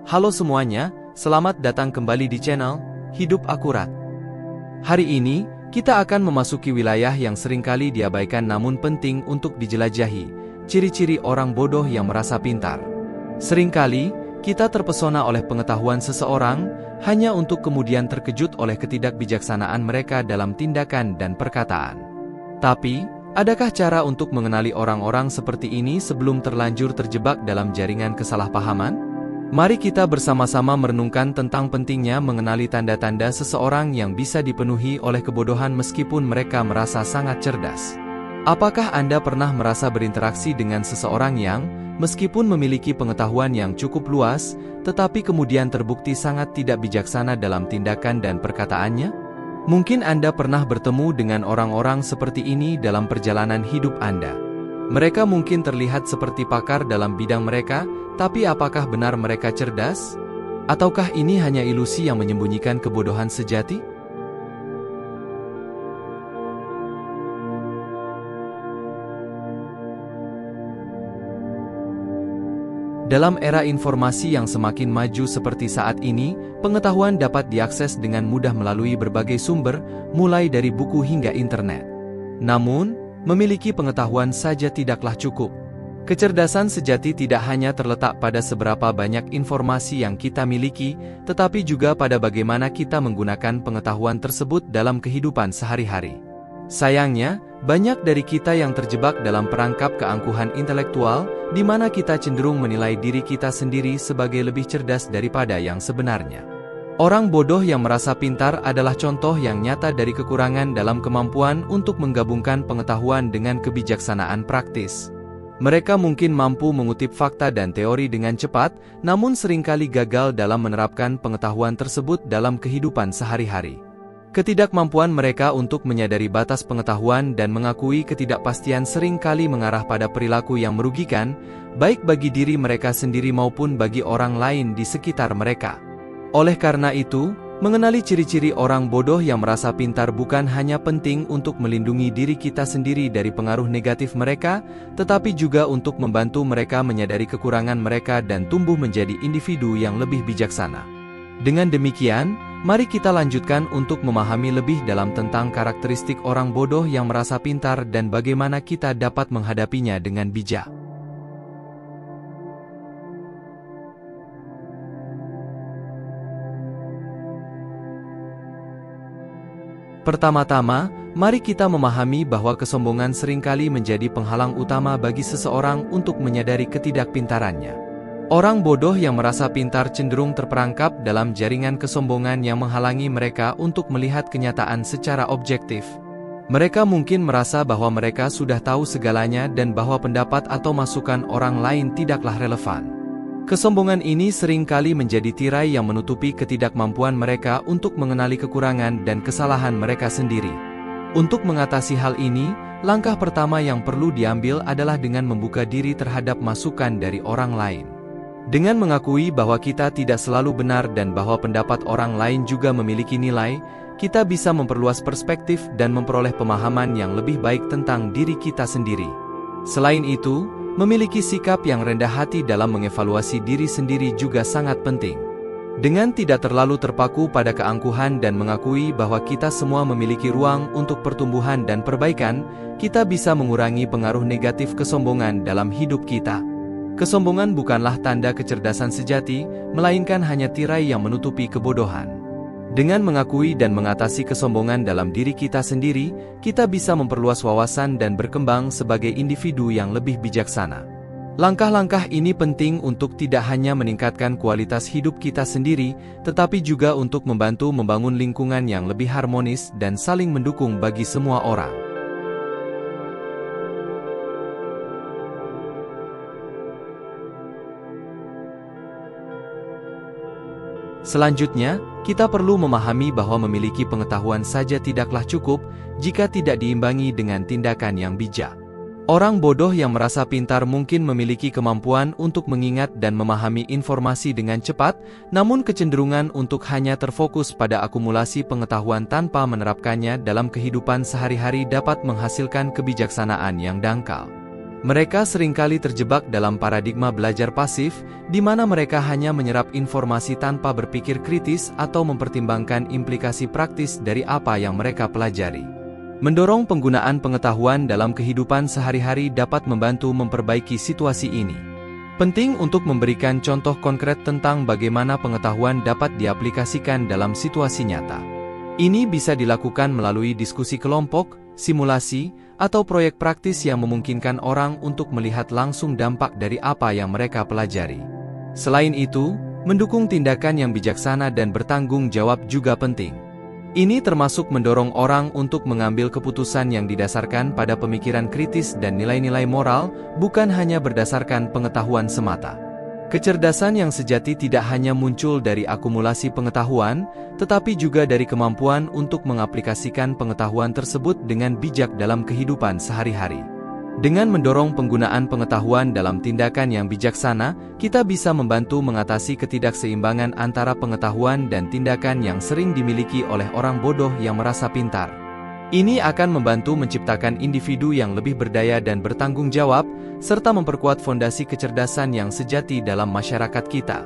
Halo semuanya, selamat datang kembali di channel Hidup Akurat. Hari ini, kita akan memasuki wilayah yang seringkali diabaikan namun penting untuk dijelajahi, ciri-ciri orang bodoh yang merasa pintar. Seringkali, kita terpesona oleh pengetahuan seseorang, hanya untuk kemudian terkejut oleh ketidakbijaksanaan mereka dalam tindakan dan perkataan. Tapi, adakah cara untuk mengenali orang-orang seperti ini sebelum terlanjur terjebak dalam jaringan kesalahpahaman? Mari kita bersama-sama merenungkan tentang pentingnya mengenali tanda-tanda seseorang yang bisa dipenuhi oleh kebodohan meskipun mereka merasa sangat cerdas. Apakah Anda pernah merasa berinteraksi dengan seseorang yang, meskipun memiliki pengetahuan yang cukup luas, tetapi kemudian terbukti sangat tidak bijaksana dalam tindakan dan perkataannya? Mungkin Anda pernah bertemu dengan orang-orang seperti ini dalam perjalanan hidup Anda. Mereka mungkin terlihat seperti pakar dalam bidang mereka, tapi apakah benar mereka cerdas? Ataukah ini hanya ilusi yang menyembunyikan kebodohan sejati? Dalam era informasi yang semakin maju seperti saat ini, pengetahuan dapat diakses dengan mudah melalui berbagai sumber, mulai dari buku hingga internet. Namun, memiliki pengetahuan saja tidaklah cukup. Kecerdasan sejati tidak hanya terletak pada seberapa banyak informasi yang kita miliki, tetapi juga pada bagaimana kita menggunakan pengetahuan tersebut dalam kehidupan sehari-hari. Sayangnya, banyak dari kita yang terjebak dalam perangkap keangkuhan intelektual, di mana kita cenderung menilai diri kita sendiri sebagai lebih cerdas daripada yang sebenarnya. Orang bodoh yang merasa pintar adalah contoh yang nyata dari kekurangan dalam kemampuan untuk menggabungkan pengetahuan dengan kebijaksanaan praktis. Mereka mungkin mampu mengutip fakta dan teori dengan cepat, namun seringkali gagal dalam menerapkan pengetahuan tersebut dalam kehidupan sehari-hari. Ketidakmampuan mereka untuk menyadari batas pengetahuan dan mengakui ketidakpastian seringkali mengarah pada perilaku yang merugikan, baik bagi diri mereka sendiri maupun bagi orang lain di sekitar mereka. Oleh karena itu, mengenali ciri-ciri orang bodoh yang merasa pintar bukan hanya penting untuk melindungi diri kita sendiri dari pengaruh negatif mereka, tetapi juga untuk membantu mereka menyadari kekurangan mereka dan tumbuh menjadi individu yang lebih bijaksana. Dengan demikian, mari kita lanjutkan untuk memahami lebih dalam tentang karakteristik orang bodoh yang merasa pintar dan bagaimana kita dapat menghadapinya dengan bijak. Pertama-tama, mari kita memahami bahwa kesombongan seringkali menjadi penghalang utama bagi seseorang untuk menyadari ketidakpintarannya. Orang bodoh yang merasa pintar cenderung terperangkap dalam jaringan kesombongan yang menghalangi mereka untuk melihat kenyataan secara objektif. Mereka mungkin merasa bahwa mereka sudah tahu segalanya dan bahwa pendapat atau masukan orang lain tidaklah relevan. Kesombongan ini seringkali menjadi tirai yang menutupi ketidakmampuan mereka untuk mengenali kekurangan dan kesalahan mereka sendiri. Untuk mengatasi hal ini, langkah pertama yang perlu diambil adalah dengan membuka diri terhadap masukan dari orang lain. Dengan mengakui bahwa kita tidak selalu benar dan bahwa pendapat orang lain juga memiliki nilai, kita bisa memperluas perspektif dan memperoleh pemahaman yang lebih baik tentang diri kita sendiri. Selain itu, memiliki sikap yang rendah hati dalam mengevaluasi diri sendiri juga sangat penting. Dengan tidak terlalu terpaku pada keangkuhan dan mengakui bahwa kita semua memiliki ruang untuk pertumbuhan dan perbaikan, kita bisa mengurangi pengaruh negatif kesombongan dalam hidup kita. Kesombongan bukanlah tanda kecerdasan sejati, melainkan hanya tirai yang menutupi kebodohan. Dengan mengakui dan mengatasi kesombongan dalam diri kita sendiri, kita bisa memperluas wawasan dan berkembang sebagai individu yang lebih bijaksana. Langkah-langkah ini penting untuk tidak hanya meningkatkan kualitas hidup kita sendiri, tetapi juga untuk membantu membangun lingkungan yang lebih harmonis dan saling mendukung bagi semua orang. Selanjutnya, kita perlu memahami bahwa memiliki pengetahuan saja tidaklah cukup jika tidak diimbangi dengan tindakan yang bijak. Orang bodoh yang merasa pintar mungkin memiliki kemampuan untuk mengingat dan memahami informasi dengan cepat, namun kecenderungan untuk hanya terfokus pada akumulasi pengetahuan tanpa menerapkannya dalam kehidupan sehari-hari dapat menghasilkan kebijaksanaan yang dangkal. Mereka seringkali terjebak dalam paradigma belajar pasif, di mana mereka hanya menyerap informasi tanpa berpikir kritis atau mempertimbangkan implikasi praktis dari apa yang mereka pelajari. Mendorong penggunaan pengetahuan dalam kehidupan sehari-hari dapat membantu memperbaiki situasi ini. Penting untuk memberikan contoh konkret tentang bagaimana pengetahuan dapat diaplikasikan dalam situasi nyata. Ini bisa dilakukan melalui diskusi kelompok, simulasi, atau proyek praktis yang memungkinkan orang untuk melihat langsung dampak dari apa yang mereka pelajari. Selain itu, mendukung tindakan yang bijaksana dan bertanggung jawab juga penting. Ini termasuk mendorong orang untuk mengambil keputusan yang didasarkan pada pemikiran kritis dan nilai-nilai moral, bukan hanya berdasarkan pengetahuan semata. Kecerdasan yang sejati tidak hanya muncul dari akumulasi pengetahuan, tetapi juga dari kemampuan untuk mengaplikasikan pengetahuan tersebut dengan bijak dalam kehidupan sehari-hari. Dengan mendorong penggunaan pengetahuan dalam tindakan yang bijaksana, kita bisa membantu mengatasi ketidakseimbangan antara pengetahuan dan tindakan yang sering dimiliki oleh orang bodoh yang merasa pintar. Ini akan membantu menciptakan individu yang lebih berdaya dan bertanggung jawab, serta memperkuat fondasi kecerdasan yang sejati dalam masyarakat kita.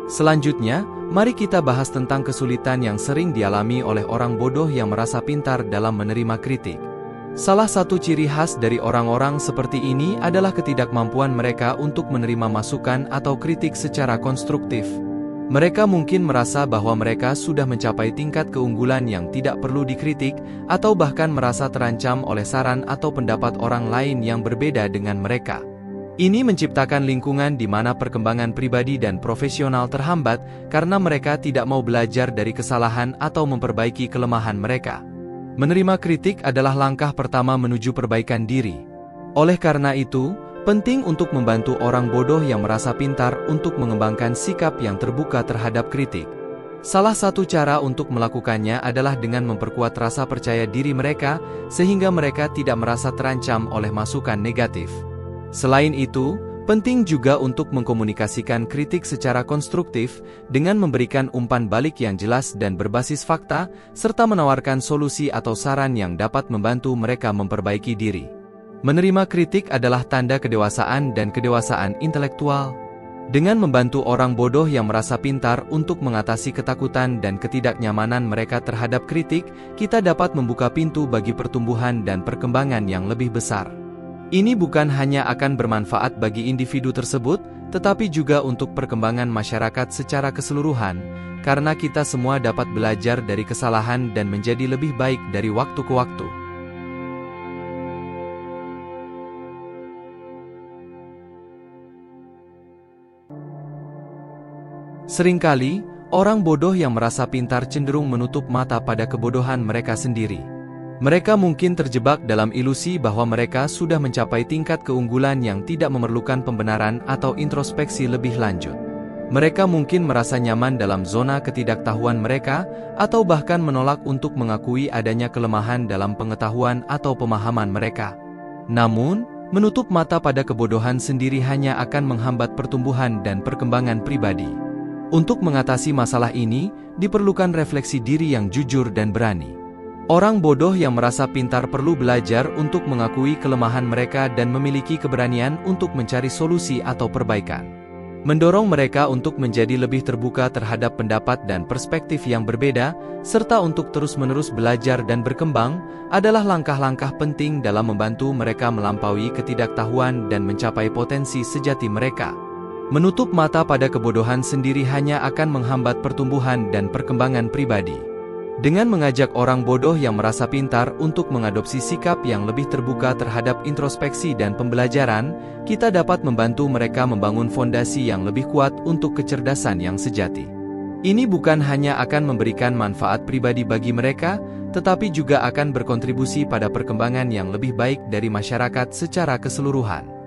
Selanjutnya, mari kita bahas tentang kesulitan yang sering dialami oleh orang bodoh yang merasa pintar dalam menerima kritik. Salah satu ciri khas dari orang-orang seperti ini adalah ketidakmampuan mereka untuk menerima masukan atau kritik secara konstruktif. Mereka mungkin merasa bahwa mereka sudah mencapai tingkat keunggulan yang tidak perlu dikritik, atau bahkan merasa terancam oleh saran atau pendapat orang lain yang berbeda dengan mereka. Ini menciptakan lingkungan di mana perkembangan pribadi dan profesional terhambat karena mereka tidak mau belajar dari kesalahan atau memperbaiki kelemahan mereka. Menerima kritik adalah langkah pertama menuju perbaikan diri. Oleh karena itu, penting untuk membantu orang bodoh yang merasa pintar untuk mengembangkan sikap yang terbuka terhadap kritik. Salah satu cara untuk melakukannya adalah dengan memperkuat rasa percaya diri mereka, sehingga mereka tidak merasa terancam oleh masukan negatif. Selain itu, penting juga untuk mengkomunikasikan kritik secara konstruktif dengan memberikan umpan balik yang jelas dan berbasis fakta, serta menawarkan solusi atau saran yang dapat membantu mereka memperbaiki diri. Menerima kritik adalah tanda kedewasaan dan kedewasaan intelektual. Dengan membantu orang bodoh yang merasa pintar untuk mengatasi ketakutan dan ketidaknyamanan mereka terhadap kritik, kita dapat membuka pintu bagi pertumbuhan dan perkembangan yang lebih besar. Ini bukan hanya akan bermanfaat bagi individu tersebut, tetapi juga untuk perkembangan masyarakat secara keseluruhan, karena kita semua dapat belajar dari kesalahan dan menjadi lebih baik dari waktu ke waktu. Seringkali, orang bodoh yang merasa pintar cenderung menutup mata pada kebodohan mereka sendiri. Mereka mungkin terjebak dalam ilusi bahwa mereka sudah mencapai tingkat keunggulan yang tidak memerlukan pembenaran atau introspeksi lebih lanjut. Mereka mungkin merasa nyaman dalam zona ketidaktahuan mereka, atau bahkan menolak untuk mengakui adanya kelemahan dalam pengetahuan atau pemahaman mereka. Namun, menutup mata pada kebodohan sendiri hanya akan menghambat pertumbuhan dan perkembangan pribadi. Untuk mengatasi masalah ini, diperlukan refleksi diri yang jujur dan berani. Orang bodoh yang merasa pintar perlu belajar untuk mengakui kelemahan mereka dan memiliki keberanian untuk mencari solusi atau perbaikan. Mendorong mereka untuk menjadi lebih terbuka terhadap pendapat dan perspektif yang berbeda, serta untuk terus-menerus belajar dan berkembang, adalah langkah-langkah penting dalam membantu mereka melampaui ketidaktahuan dan mencapai potensi sejati mereka. Menutup mata pada kebodohan sendiri hanya akan menghambat pertumbuhan dan perkembangan pribadi. Dengan mengajak orang bodoh yang merasa pintar untuk mengadopsi sikap yang lebih terbuka terhadap introspeksi dan pembelajaran, kita dapat membantu mereka membangun fondasi yang lebih kuat untuk kecerdasan yang sejati. Ini bukan hanya akan memberikan manfaat pribadi bagi mereka, tetapi juga akan berkontribusi pada perkembangan yang lebih baik dari masyarakat secara keseluruhan.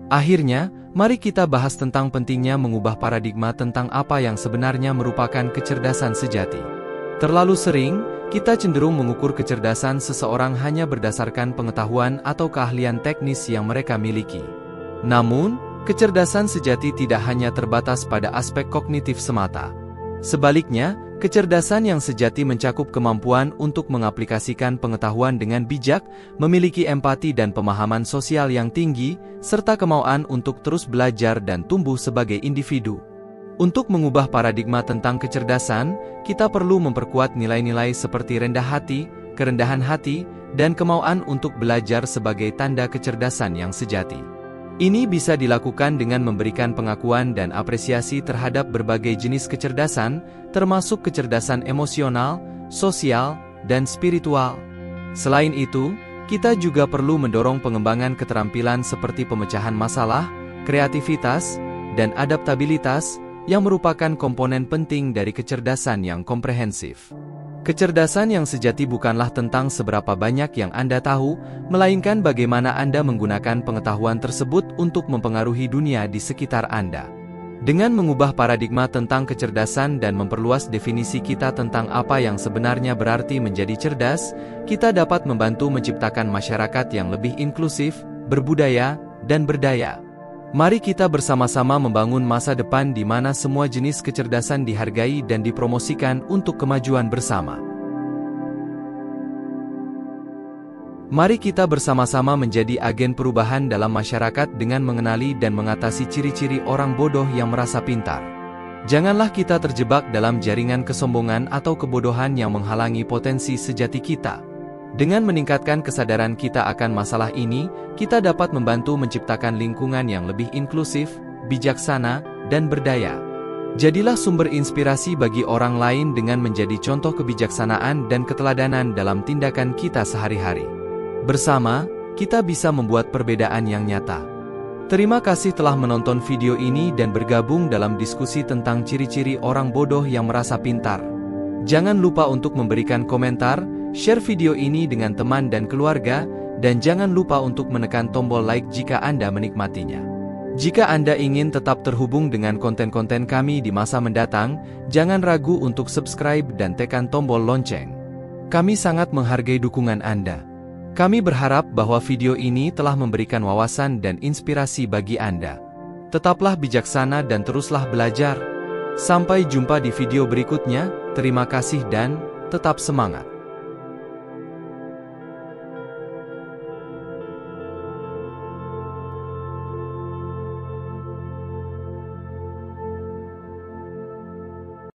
Akhirnya, mari kita bahas tentang pentingnya mengubah paradigma tentang apa yang sebenarnya merupakan kecerdasan sejati. Terlalu sering, Kita cenderung mengukur kecerdasan seseorang hanya berdasarkan pengetahuan atau keahlian teknis yang mereka miliki. Namun, kecerdasan sejati tidak hanya terbatas pada aspek kognitif semata. Sebaliknya, kecerdasan yang sejati mencakup kemampuan untuk mengaplikasikan pengetahuan dengan bijak, memiliki empati dan pemahaman sosial yang tinggi, serta kemauan untuk terus belajar dan tumbuh sebagai individu. Untuk mengubah paradigma tentang kecerdasan, kita perlu memperkuat nilai-nilai seperti rendah hati, kerendahan hati, dan kemauan untuk belajar sebagai tanda kecerdasan yang sejati. Ini bisa dilakukan dengan memberikan pengakuan dan apresiasi terhadap berbagai jenis kecerdasan, termasuk kecerdasan emosional, sosial, dan spiritual. Selain itu, kita juga perlu mendorong pengembangan keterampilan seperti pemecahan masalah, kreativitas, dan adaptabilitas, yang merupakan komponen penting dari kecerdasan yang komprehensif. Kecerdasan yang sejati bukanlah tentang seberapa banyak yang Anda tahu, melainkan bagaimana Anda menggunakan pengetahuan tersebut untuk mempengaruhi dunia di sekitar Anda. Dengan mengubah paradigma tentang kecerdasan dan memperluas definisi kita tentang apa yang sebenarnya berarti menjadi cerdas, kita dapat membantu menciptakan masyarakat yang lebih inklusif, berbudaya, dan berdaya. Mari kita bersama-sama membangun masa depan di mana semua jenis kecerdasan dihargai dan dipromosikan untuk kemajuan bersama. Mari kita bersama-sama menjadi agen perubahan dalam masyarakat dengan mengenali dan mengatasi ciri-ciri orang bodoh yang merasa pintar. Janganlah kita terjebak dalam jaringan kesombongan atau kebodohan yang menghalangi potensi sejati kita. Dengan meningkatkan kesadaran kita akan masalah ini, kita dapat membantu menciptakan lingkungan yang lebih inklusif, bijaksana, dan berdaya. Jadilah sumber inspirasi bagi orang lain dengan menjadi contoh kebijaksanaan dan keteladanan dalam tindakan kita sehari-hari. Bersama, kita bisa membuat perbedaan yang nyata. Terima kasih telah menonton video ini dan bergabung dalam diskusi tentang ciri-ciri orang bodoh yang merasa pintar. Jangan lupa untuk memberikan komentar, share video ini dengan teman dan keluarga, dan jangan lupa untuk menekan tombol like jika Anda menikmatinya. Jika Anda ingin tetap terhubung dengan konten-konten kami di masa mendatang, jangan ragu untuk subscribe dan tekan tombol lonceng. Kami sangat menghargai dukungan Anda. Kami berharap bahwa video ini telah memberikan wawasan dan inspirasi bagi Anda. Tetaplah bijaksana dan teruslah belajar. Sampai jumpa di video berikutnya, terima kasih dan tetap semangat.